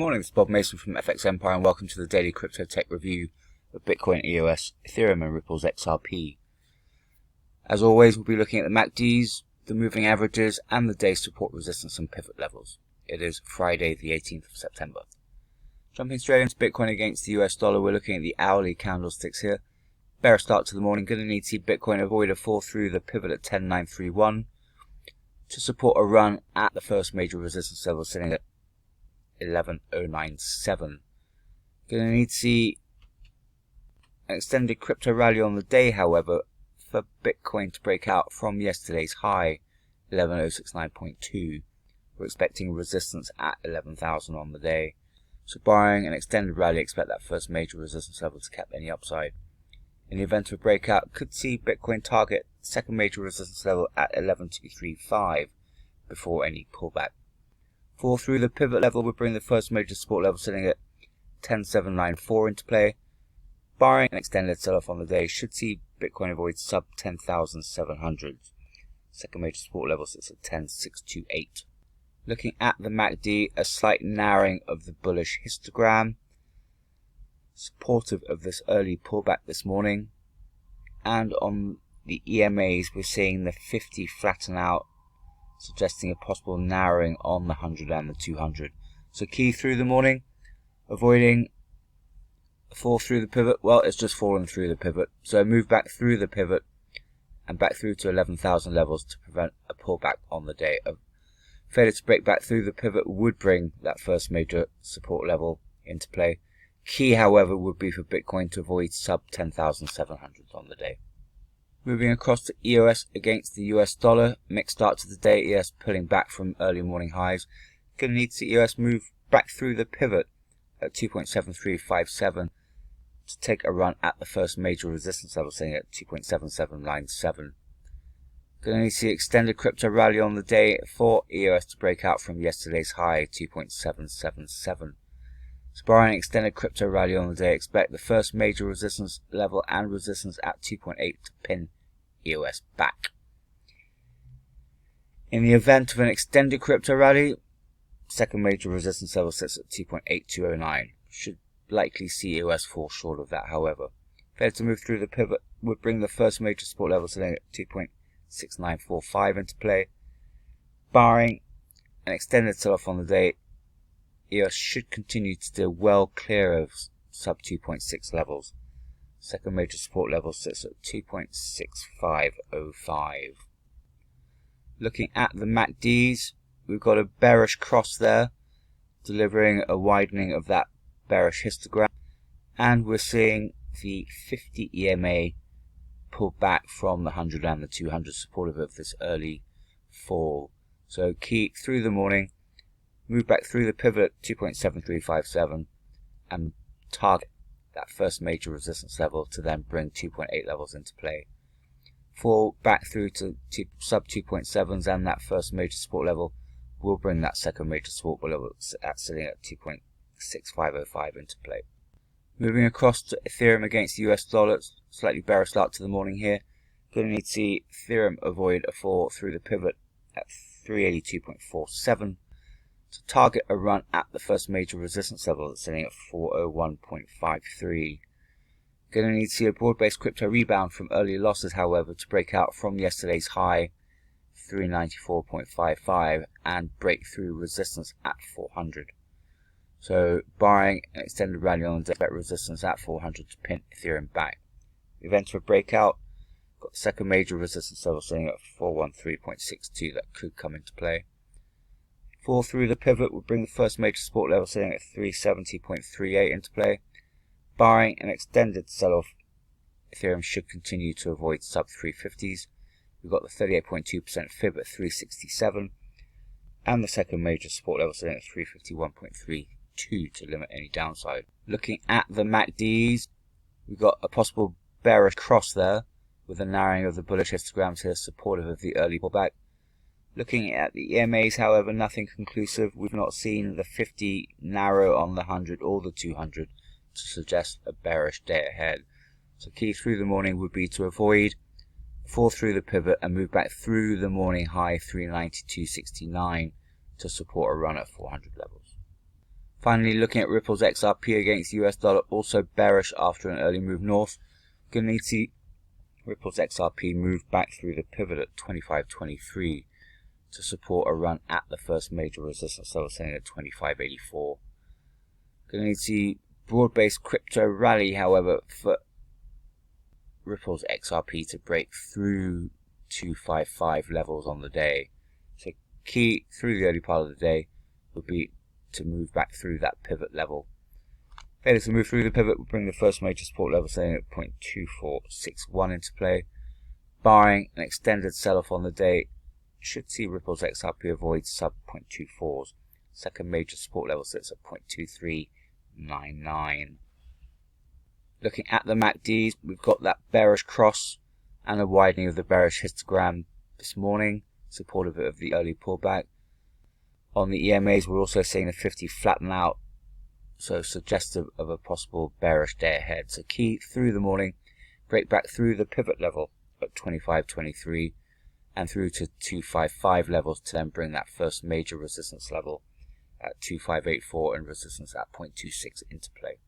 morning, this is Bob Mason from FX Empire and welcome to the daily crypto tech review of Bitcoin, EOS, Ethereum and Ripple's XRP. As always, we'll be looking at the MACDs, the moving averages and the day support, resistance and pivot levels. It is Friday the 18th of September. Jumping straight into Bitcoin against the US dollar, we're looking at the hourly candlesticks here. Bearish start to the morning, going to need to see Bitcoin avoid a fall through the pivot at 10,931 to support a run at the first major resistance level sitting at 11,097. Going to need to see an extended crypto rally on the day, however, for Bitcoin to break out from yesterday's high, 11,069.2. We're expecting resistance at 11,000 on the day. So barring an extended rally, expect that first major resistance level to cap any upside. In the event of a breakout, could see Bitcoin target second major resistance level at 11,235 before any pullback. Fall through the pivot level would bring the first major support level sitting at 10,794 into play. Barring an extended sell-off on the day, should see Bitcoin avoid sub 10,700. Second major support level sits at 10,628. Looking at the MACD, a slight narrowing of the bullish histogram, supportive of this early pullback this morning. And on the EMAs, we're seeing the 50 flatten out, suggesting a possible narrowing on the 100 and the 200. So key through the morning, avoiding a fall through the pivot. Well, it's just fallen through the pivot. So move back through the pivot and back through to 11,000 levels to prevent a pullback on the day. A failure to break back through the pivot would bring that first major support level into play. Key, however, would be for Bitcoin to avoid sub 10,700 on the day. Moving across to EOS against the US dollar. Mixed start to the day, EOS pulling back from early morning highs. Going to need to see EOS move back through the pivot at 2.7357 to take a run at the first major resistance level, sitting at 2.7797. Going to need to see extended crypto rally on the day for EOS to break out from yesterday's high, 2.777. So barring an extended crypto rally on the day, expect the first major resistance level and resistance at 2.8 to pin EOS back. In the event of an extended crypto rally, second major resistance level sits at 2.8209. Should likely see EOS fall short of that, however. Failure to move through the pivot would bring the first major support level sitting at 2.6945 into play. Barring an extended sell-off on the day, EOS should continue to steer well clear of sub 2.6 levels. Second major support level sits at 2.6505. Looking at the MACDs, we've got a bearish cross there, delivering a widening of that bearish histogram. And we're seeing the 50 EMA pull back from the 100 and the 200, supportive of this early fall. So key through the morning, move back through the pivot at 2.7357 and target that first major resistance level to then bring 2.8 levels into play. Fall back through to sub 2.7s and that first major support level will bring that second major support level sitting at 2.6505 into play. Moving across to Ethereum against the US dollar, slightly bearish start to the morning here. Going to need to see Ethereum avoid a fall through the pivot at 382.47. to target a run at the first major resistance level that's sitting at 401.53. Going to need to see a broad-based crypto rebound from early losses, however, to break out from yesterday's high, 394.55, and break through resistance at 400. So, barring an extended rally on the day, expect resistance at 400 to pin Ethereum back. In the event of a breakout, got the second major resistance level sitting at 413.62 that could come into play. Fall through the pivot would bring the first major support level sitting at 370.38 into play. Barring an extended sell-off, Ethereum should continue to avoid sub 350s. We've got the 38.2% fib at 367 and the second major support level sitting at 351.32 to limit any downside. Looking at the MACDs, we've got a possible bearish cross there with a narrowing of the bullish histograms here, supportive of the early pullback. Looking at the EMAs, however, nothing conclusive. We've not seen the 50 narrow on the 100 or the 200 to suggest a bearish day ahead. So key through the morning would be to avoid fall through the pivot and move back through the morning high 392.69 to support a run at 400 levels. Finally, looking at Ripple's XRP against the US dollar, also bearish after an early move north. Going to need to see Ripple's XRP move back through the pivot at 25.23 to support a run at the first major resistance level, saying at 25.84. Going to need to see broad-based crypto rally, however, for Ripple's XRP to break through 255 levels on the day. So key through the early part of the day would be to move back through that pivot level. Failure to move through the pivot will bring the first major support level, saying at 0.2461 into play. Barring an extended sell-off on the day, should see Ripple's XRP avoid sub 0.24s. Second major support level sits at 0.2399. Looking at the MACDs, we've got that bearish cross and a widening of the bearish histogram this morning, supportive of the early pullback. On the EMAs, we're also seeing the 50 flatten out, so suggestive of a possible bearish day ahead. So key through the morning, break back through the pivot level at 25.23 and through to 255 levels to then bring that first major resistance level at 2584 and resistance at 0.26 into play.